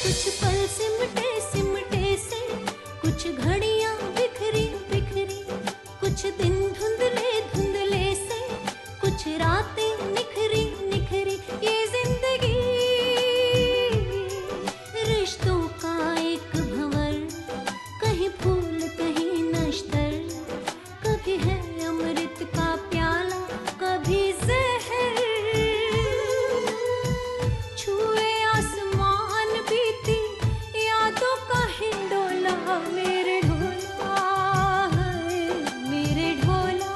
कुछ पल सिमटे सिमटे से, कुछ घड़ियां बिखरी बिखरी, कुछ दिन धुंधले धुंधले से, कुछ रातें निखरी निखरी। ये जिंदगी रिश्तों का एक भंवर, कहीं फूल कहीं नश्तर, कभी है अमृत का प्याला कभी जहर। छुए आसमान बीती यादों का हिंडोला, मेरे ढोला है मेरे ढोला।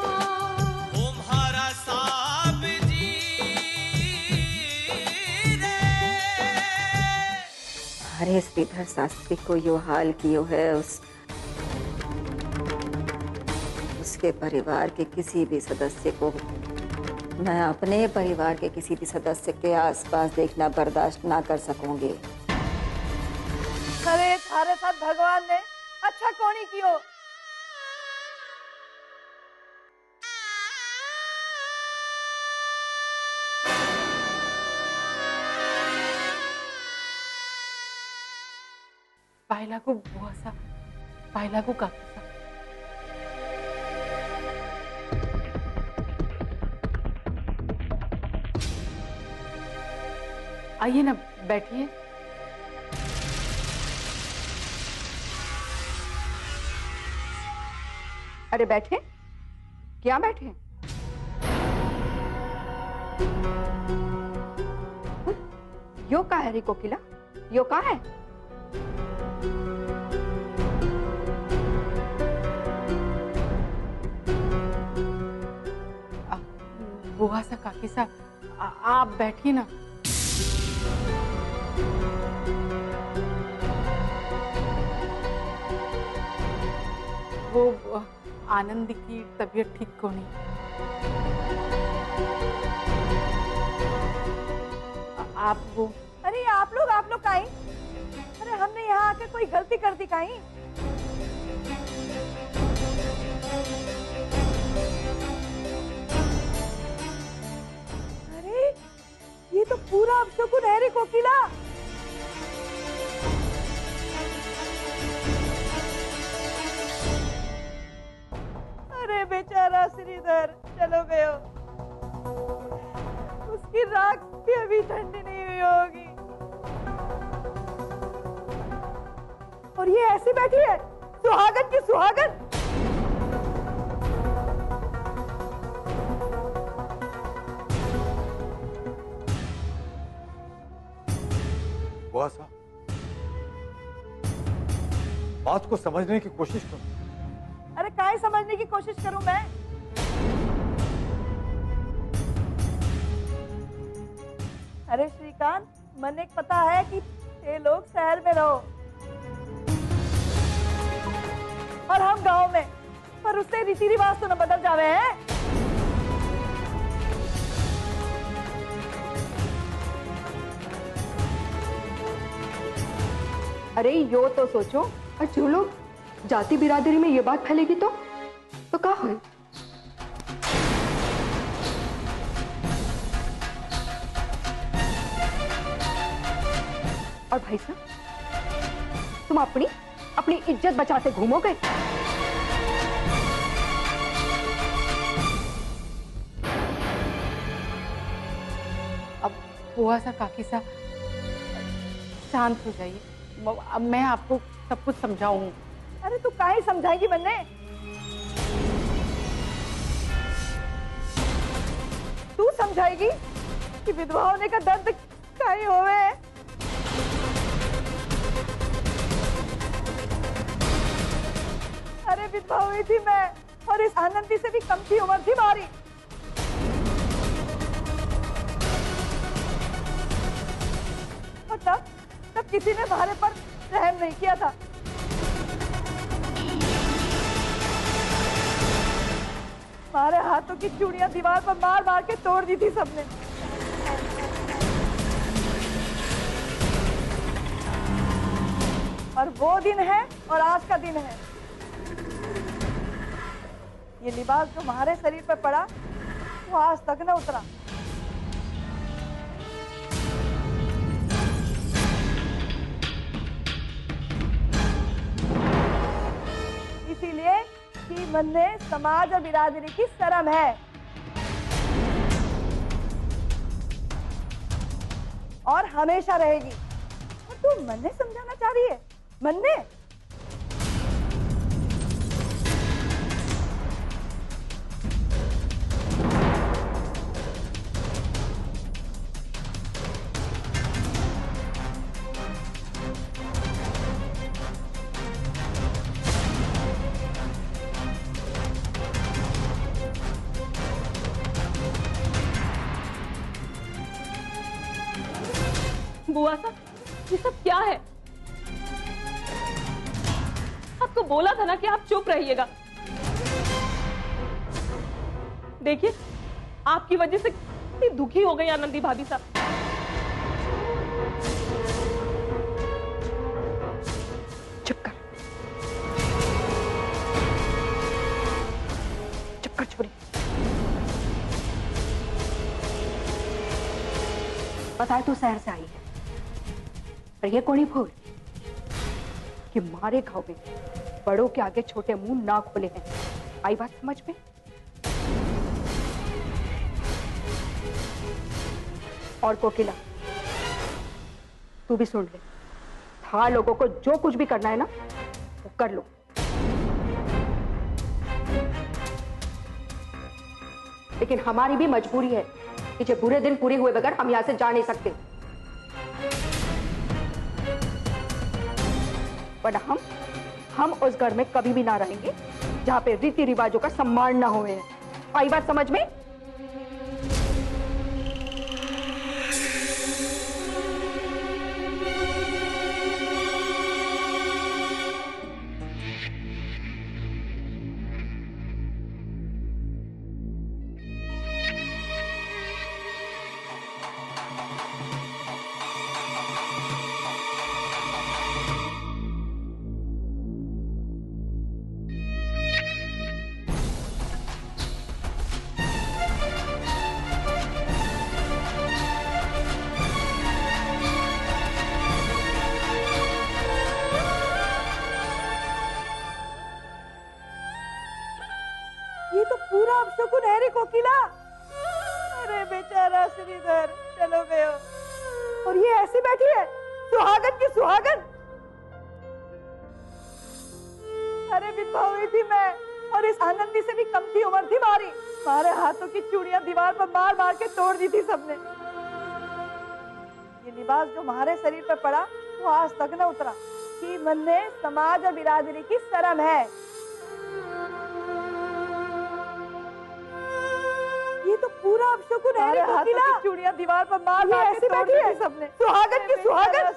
तुम्हारा साब जी रे। अरे श्रीधर शास्त्री को यो हाल कियो है, उसके परिवार के किसी भी सदस्य को मैं अपने परिवार के किसी भी सदस्य के आसपास देखना बर्दाश्त ना कर सकूंगी। अरे थारे साथ भगवान ने अच्छा कौन कियो। पाहिलाको बुवा सा, पाहिलाको काका सा। आइए ना, बैठिए। अरे बैठे, क्या बैठे? यो का है रे कोकिला, यो का है? बुआ सा, काकी सा, आप बैठिए ना। वो आनंद की तबीयत ठीक को नहीं। आप वो। अरे आप लोग काई? अरे हमने यहाँ आके कोई गलती कर दी काई? अरे ये तो पूरा अपशकुन है रे कोकिला। अरे बेचारा श्रीधर चलो गयो, उसकी राख भी अभी ठंडी नहीं हुई होगी। और ये ऐसी बैठी है, सुहागन की सुहागन। बुआ साहब, बात को समझने की कोशिश करो। अरे काहे समझने की कोशिश करूं मैं? अरे श्रीकांत, मने पता है कि ये लोग शहर में रहो और हम गांव में, पर उससे रीति रिवाज तो न बदल जावे हैं। अरे यो तो सोचो, और जो लोग जाति बिरादरी में ये बात फैलेगी तो क्या होए? और भाई साहब, तुम अपनी इज्जत बचाते घूमोगे? अब बुआ सा, काकी सा, शांत हो जाइए। अब मैं आपको सब कुछ समझाऊं। अरे तू काहे समझाएगी मन्ने? तू समझाएगी कि विधवा होने का दर्द काहे होवे? अरे विधवा हुई थी मैं, और इस आनंदी से भी कम थी उम्र थी हमारी। और तब किसी ने हमारे पर रहम नहीं किया था। हमारे हाथों की चूड़ियां दीवार पर मार मार के तोड़ दी थी सबने। और वो दिन है और आज का दिन है। ये लिबास जो हमारे शरीर पर पड़ा वो आज तक न उतरा। इसीलिए कि मन में समाज और बिरादरी की शर्म है और हमेशा रहेगी। और तू मन ने समझाना चाह रही है? मन ने? बुआ साहब, ये सब क्या है? आपको बोला था ना कि आप चुप रहिएगा। देखिए, आपकी वजह से कितनी दुखी हो गई आनंदी भाभी साहब। चुप कर, चुप कर छोरी। बताए तू शहर से आई है, पर ये कौन ही भूल कि मारे घाव में बड़ों के आगे छोटे मुंह ना खोले हैं। आई बात समझ में? और कोकिला, तू भी सुन ले, था लोगों को जो कुछ भी करना है ना वो कर लो। लेकिन हमारी भी मजबूरी है कि जब बुरे दिन पूरे हुए बगैर हम यहां से जा नहीं सकते, वरना हम उस घर में कभी भी ना रहेंगे जहां पे रीति रिवाजों का सम्मान ना हुए। आई बात समझ में? ये तो पूरा अपशकुन है रे कोकिला। अरे बेचारा श्रीधर चलो गयो, और ये ऐसी बैठी है सुहागन की सुहागन। अरे विधवा हुई थी मैं, और इस आनंदी से भी कम थी उम्र थी मारी। हमारे हाथों की चूड़ियां दीवार पर मार मार के तोड़ दी थी सबने। ये लिबास जो हमारे शरीर पर पड़ा वो आज तक न उतरा कि मन में समाज और बिरादरी की शर्म है। ये तो पूरा अपशकुन है रे कोकिला। चूड़ियां दीवार पर मार मार के तोड़ दी थी सबने। सुहागन की सुहागन।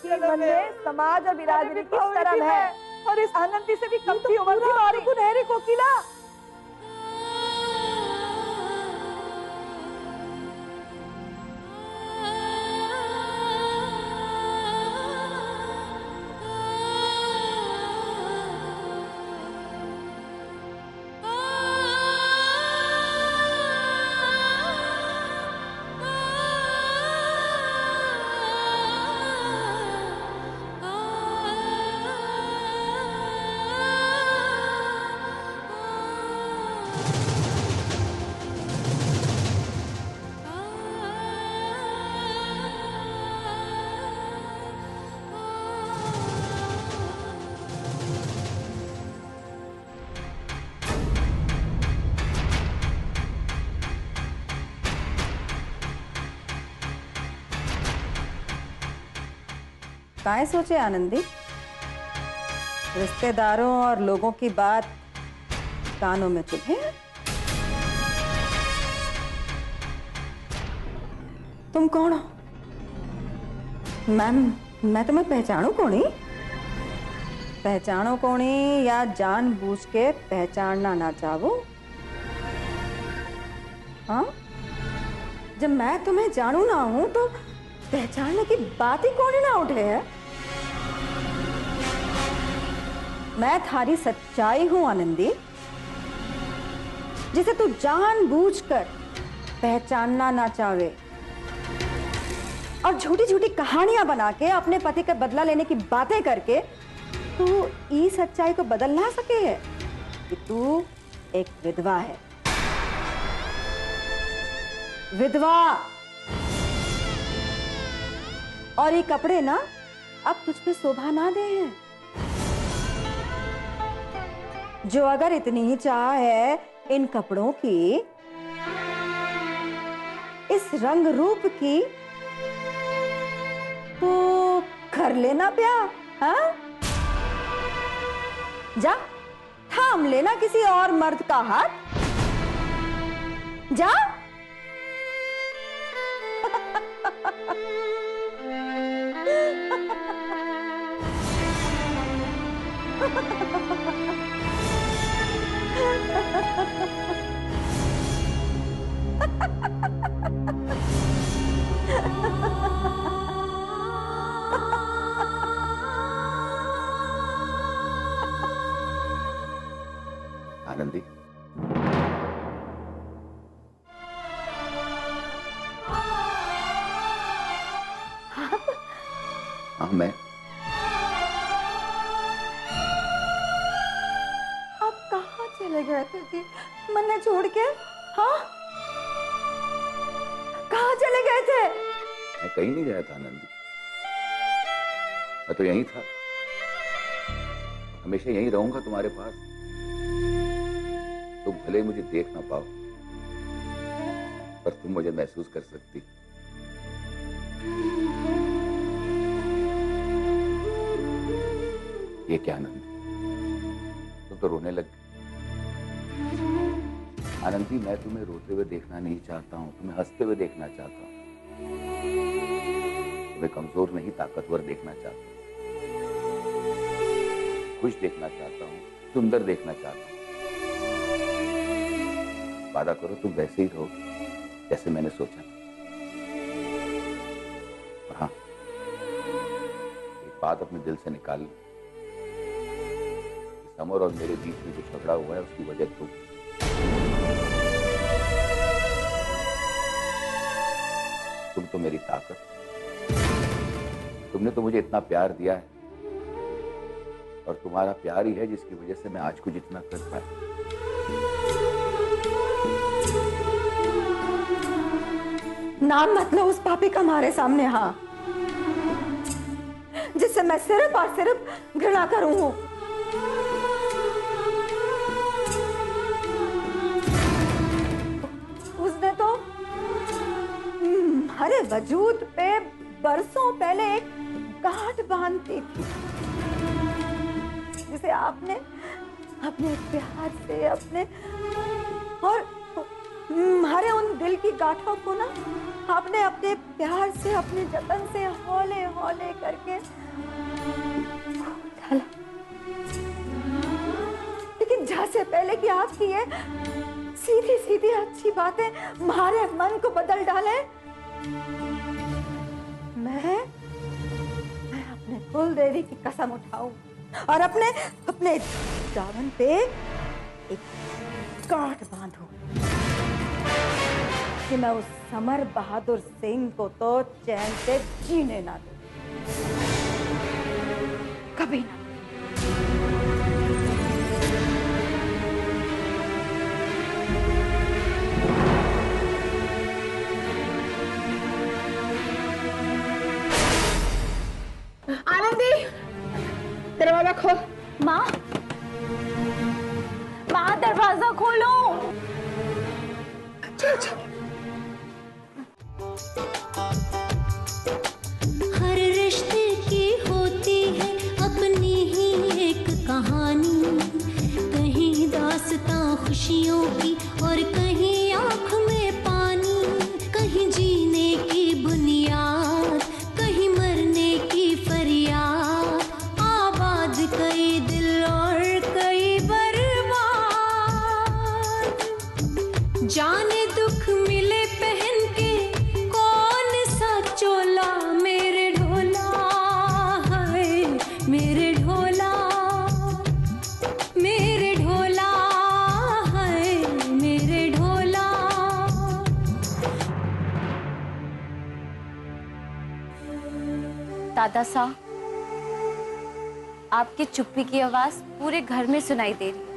कि मन में समाज और बिरादरी की शर्म है, और इस आनंदी से भी कम थी उम्र थी मारी। है रे कोकिला। काहे सोचे आनंदी? रिश्तेदारों और लोगों की बात कानों में चुभे? तुम कौन हो? मैं तुम्हें पहचानू कौनी? पहचानो कौनी या जानबूझ के पहचानना ना चाहो? हाँ, जब मैं तुम्हें जानू ना हूं तो पहचानने की बात ही कौन ही ना उठे है। मैं थारी सच्चाई हूं आनंदी, जिसे तू जानबूझकर पहचानना ना चाहे और झूठी झूठी कहानियां बना के अपने पति का बदला लेने की बातें करके तू ई सच्चाई को बदल ना सके है कि तू एक विधवा है। विधवा। और ये कपड़े ना अब तुझ पे शोभा ना दे हैं। जो अगर इतनी ही चाह है इन कपड़ों की, इस रंग रूप की, तो कर लेना प्यार। हाँ, जा थाम लेना किसी और मर्द का हाथ। जा। आनंदी, हाँ मैं। आप कहाँ चले गए थे कि मन्ने छोड़ के? हाँ, कहाँ चले गए थे? मैं कहीं नहीं गया था आनंदी, मैं तो यहीं था। हमेशा यहीं रहूंगा तुम्हारे पास। तुम भले मुझे देख ना पाओ, पर तुम मुझे महसूस कर सकती। ये क्या आनंदी, तुम तो रोने लग गई। आनंदी, मैं तुम्हें रोते हुए देखना नहीं चाहता हूं, तुम्हें हंसते हुए देखना चाहता हूं। तुम्हें कमजोर नहीं, ताकतवर देखना चाहता हूं, खुश देखना चाहता हूं, सुंदर देखना चाहता हूं। वादा करो तुम वैसे ही रहो जैसे मैंने सोचा। और हाँ, एक बात अपने दिल से निकाल लो, समर और मेरे बीच में जो झगड़ा हुआ है उसकी वजह तुम तो मेरी ताकत। तुमने तो मुझे इतना प्यार दिया है, और तुम्हारा प्यार ही है जिसकी वजह से मैं आज कुछ इतना कर पाया। नाम मत लो उस पापी का हमारे सामने, हाँ, जिससे मैं सिर्फ और सिर्फ घृणा करूं। उसने तो हमारे वजूद पे बरसों पहले एक गांठ बांधी थी, जिसे आपने अपने प्यार से, अपने और हमारे उन दिल की गांठों को ना आपने अपने प्यार से, अपने जतन से हौले हौले करके ढाला। लेकिन जैसे पहले कि आपकी ये सीधी सीधी अच्छी बातें हमारे मन को बदल डाले, मैं अपने कुल देवी की कसम उठाऊं और अपने दामन पे एक गांठ बांधूं कि मैं उस समर बहादुर सिंह को तो चैन से जीने ना दूं, कभी ना। आनंदी, दरवाजा खोल। माँ, माँ दरवाजा खोलो। अच्छा। हर रिश्ते की होती है अपनी ही एक कहानी, कहीं दास्तां खुशियों की और कहीं आँख में पानी, कहीं जीने की बुनियाद, कहीं मरने की फरियाद, आबाद कई दिल और कई बर्बाद। जाने दुख मिले पहन के कौन सा चोला, मेरे ढोला है, मेरे ढोला, मेरे ढोला है, मेरे ढोला। दादा साहब, आपकी चुप्पी की आवाज पूरे घर में सुनाई दे रही है।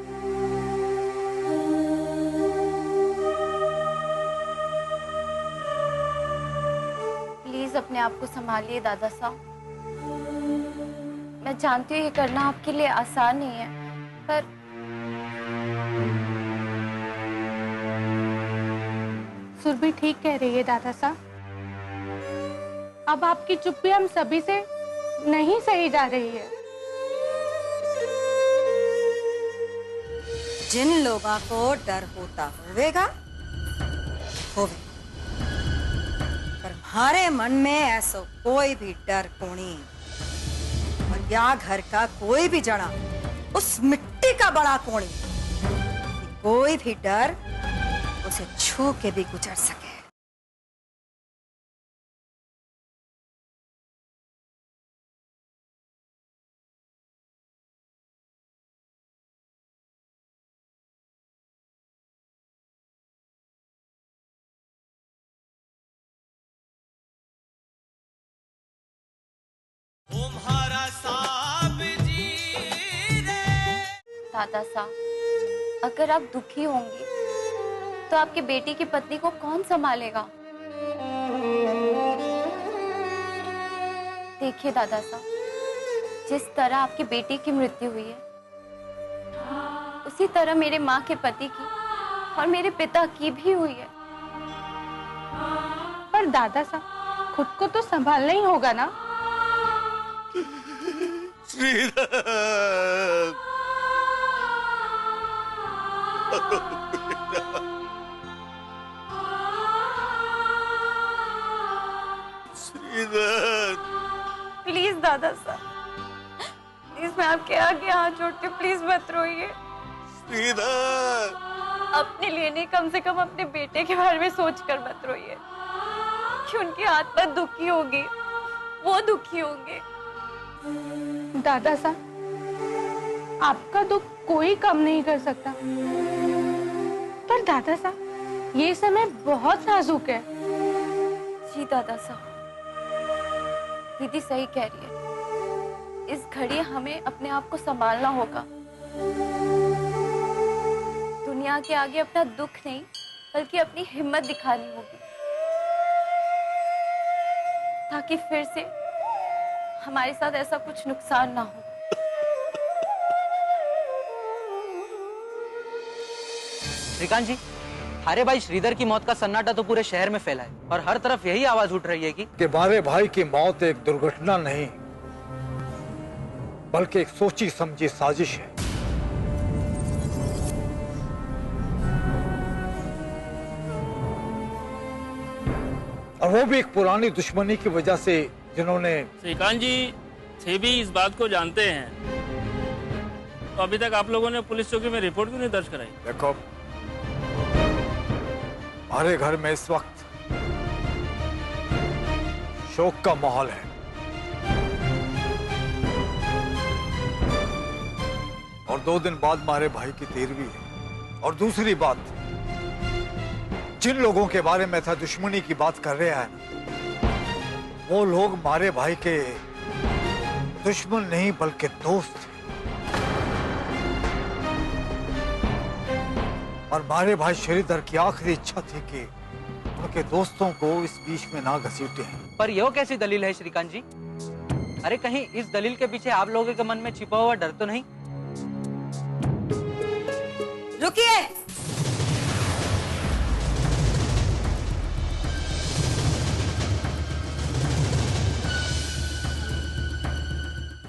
प्लीज अपने आप को संभालिए दादा साहब। मैं जानती हूँ ये करना आपके लिए आसान नहीं है, पर सुरभि ठीक कह रही है दादा साहब। अब आपकी चुप्पी हम सभी से नहीं सही जा रही है। जिन लोगों को डर होता होवेगा होवे, पर हमारे मन में ऐसा कोई भी डर कोनी। और या घर का कोई भी जना उस मिट्टी का बड़ा कोनी, कोई भी डर उसे छू के भी गुजर सके। तुम्हारा साहब जी रे। दादा साहब, अगर आप दुखी होंगी तो आपकी बेटी की पत्नी को कौन संभालेगा? देखिए दादा साहब, जिस तरह आपकी बेटी की मृत्यु हुई है, उसी तरह मेरे माँ के पति की और मेरे पिता की भी हुई है। पर दादा साहब, खुद को तो संभालना ही होगा ना। श्रीधर, श्रीधर, प्लीज दादा साहब, प्लीज मैं आपके आगे हाथ जोड़ती हूँ, प्लीज मत रोइए। श्रीधर, अपने लिए नहीं, कम से कम अपने बेटे के बारे में सोचकर मत रोइए कि उनकी आत्मा दुखी होगी, वो दुखी होंगे। दादा साहब, आपका दुख कोई कम नहीं कर सकता। पर दादा साहब, ये समय बहुत नाजुक है। जी दादा साहब, दीदी सही कह रही है। इस घड़ी हमें अपने आप को संभालना होगा। दुनिया के आगे अपना दुख नहीं, बल्कि अपनी हिम्मत दिखानी होगी, ताकि फिर से हमारे साथ ऐसा कुछ नुकसान ना हो। श्रीकांत जी, हमारे भाई श्रीधर की मौत का सन्नाटा तो पूरे शहर में फैला है और हर तरफ यही आवाज उठ रही है कि मारे भाई की मौत एक दुर्घटना नहीं, बल्कि एक सोची समझी साजिश है। और वो भी एक पुरानी दुश्मनी की वजह से, जिन्होंने। श्रीकांत जी, थे भी इस बात को जानते हैं, तो अभी तक आप लोगों ने पुलिस चौकी में रिपोर्ट क्यों नहीं दर्ज कराई? देखो, हमारे घर में इस वक्त शोक का माहौल है। और 2 दिन बाद हमारे भाई की 13वीं है। और दूसरी बात, जिन लोगों के बारे में था दुश्मनी की बात कर रहे हैं, वो लोग हमारे भाई के दुश्मन नहीं बल्कि दोस्त हैं। और हमारे भाई श्रीधर की आखिरी इच्छा थी कि उनके दोस्तों को इस बीच में ना घसीटे। पर यह कैसी दलील है श्रीकांत जी? अरे कहीं इस दलील के पीछे आप लोगों के मन में छिपा हुआ डर तो नहीं? रुकिए।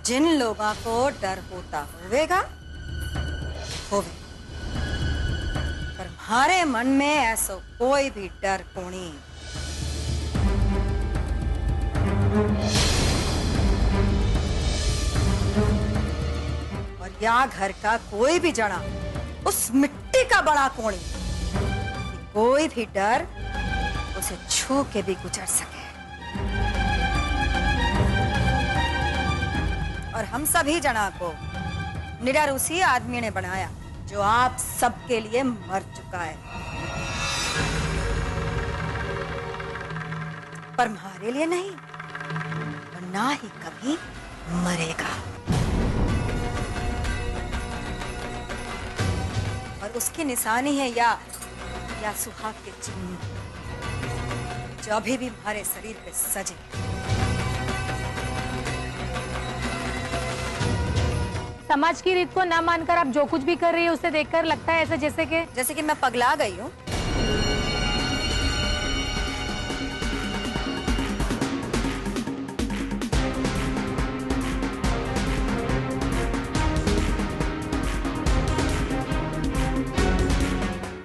जिन लोगों को डर होता होवेगा होवे, पर हमारे मन में ऐसा कोई भी डर कोनी। और या घर का कोई भी जना उस मिट्टी का बड़ा कोनी, कोई भी डर उसे छू के भी गुजर सके। और हम सभी जना को निडर उसी आदमी ने बनाया जो आप सबके लिए मर चुका है, पर हमारे लिए नहीं, और ना ही कभी मरेगा। उसकी निशानी है या सुहाग के चिन्ह जो अभी भी हमारे शरीर पे सजे। समाज की रीत को ना मानकर आप जो कुछ भी कर रही है उसे देखकर लगता है ऐसा जैसे कि मैं पगला गई हूँ।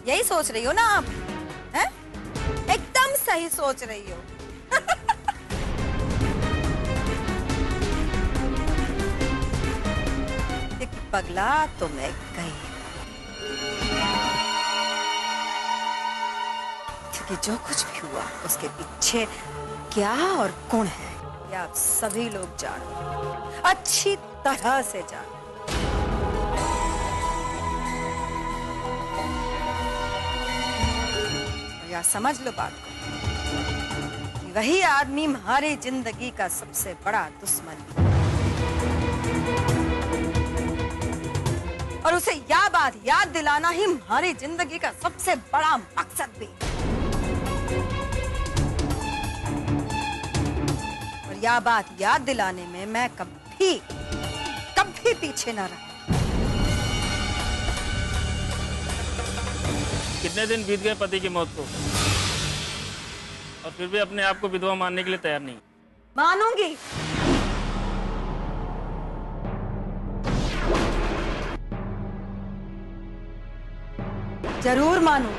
यही सोच रही हो ना आप? हैं? एकदम सही सोच रही हो। पगला तो मैं गई, क्योंकि जो कुछ भी हुआ उसके पीछे क्या और कौन है ये आप सभी लोग जानो, अच्छी तरह से जानो। या समझ लो बात को, वही आदमी हमारी जिंदगी का सबसे बड़ा दुश्मन है और उसे यह बात याद दिलाना ही हमारी जिंदगी का सबसे बड़ा मकसद भी। और यह बात याद दिलाने में मैं कभी पीछे ना रहा। कितने दिन बीत गए पति की मौत को और फिर भी अपने आप को विधवा मानने के लिए तैयार नहीं? मानूंगी, जरूर मानूं।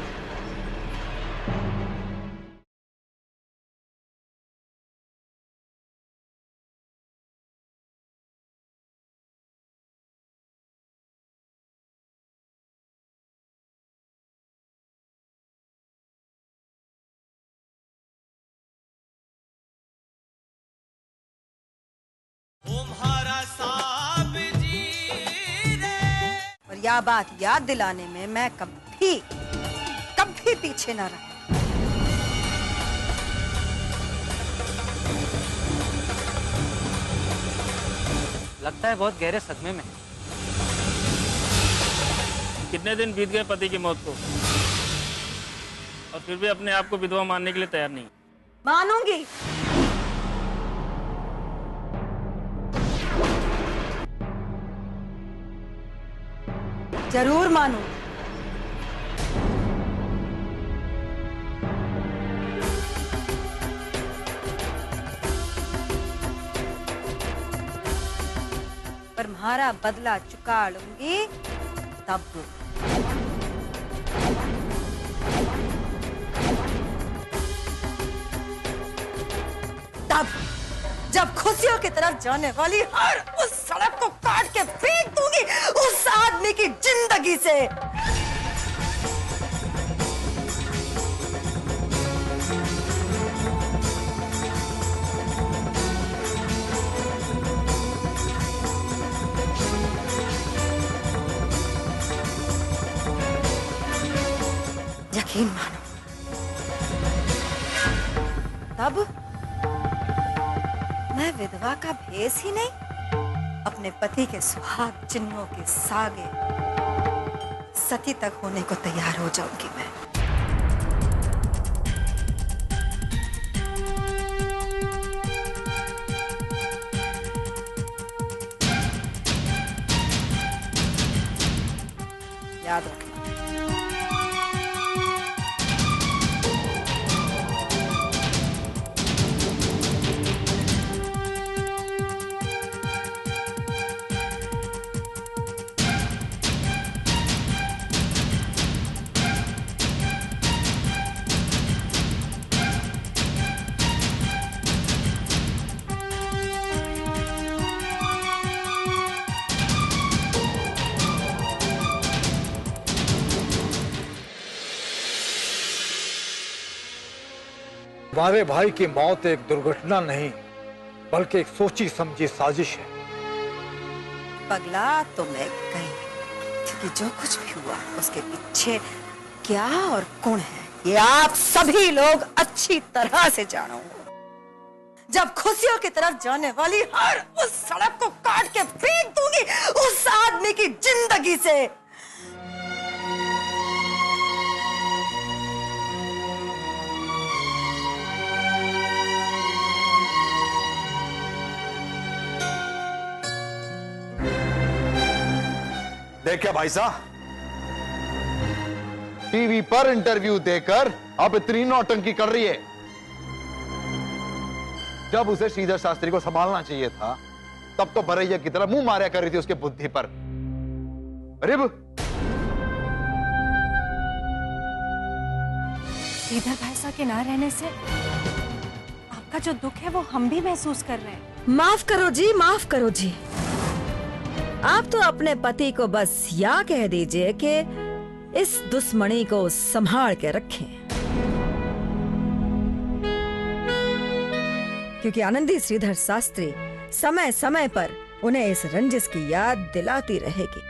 तुम्हारा साहब जी रे। और यह बात याद दिलाने में मैं कभी पीछे ना रहा। लगता है बहुत गहरे सदमे में। कितने दिन बीत गए पति की मौत को और फिर भी अपने आप को विधवा मानने के लिए तैयार नहीं? मानूंगी, जरूर मानूं। पर तुम्हारा बदला चुका लूंगी तब जब खुशियों की तरफ जाने वाली हर उस सड़क को काट के फेंक दूंगी उस आदमी की जिंदगी से। यकीन मानो, तब मैं विधवा का भेष ही नहीं, अपने पति के सुहाग चिन्हों के सागे सती तक होने को तैयार हो जाऊंगी मैं। याद रखना। हमारे भाई की मौत एक दुर्घटना नहीं बल्कि एक सोची समझी साजिश है। पगला तो मैं गई, क्योंकि जो कुछ भी हुआ उसके पीछे क्या और कौन है ये आप सभी लोग अच्छी तरह से जानो। जब खुशियों की तरफ जाने वाली हर उस सड़क को काट के फेंक दूंगी उस आदमी की जिंदगी से। देख क्या भाई साहब, टीवी पर इंटरव्यू देकर अब इतनी नौटंकी कर रही है। जब उसे श्रीधर शास्त्री को संभालना चाहिए था तब तो भरैया की तरह मुंह मारा कर रही थी उसके बुद्धि पर। रिब श्रीधर भाई साहब के ना रहने से आपका जो दुख है वो हम भी महसूस कर रहे हैं। माफ करो जी, माफ करो जी। आप तो अपने पति को बस या कह दीजिए कि इस दुश्मनी को संभाल के रखें, क्योंकि आनंदी श्रीधर शास्त्री समय समय पर उन्हें इस रंजिश की याद दिलाती रहेगी।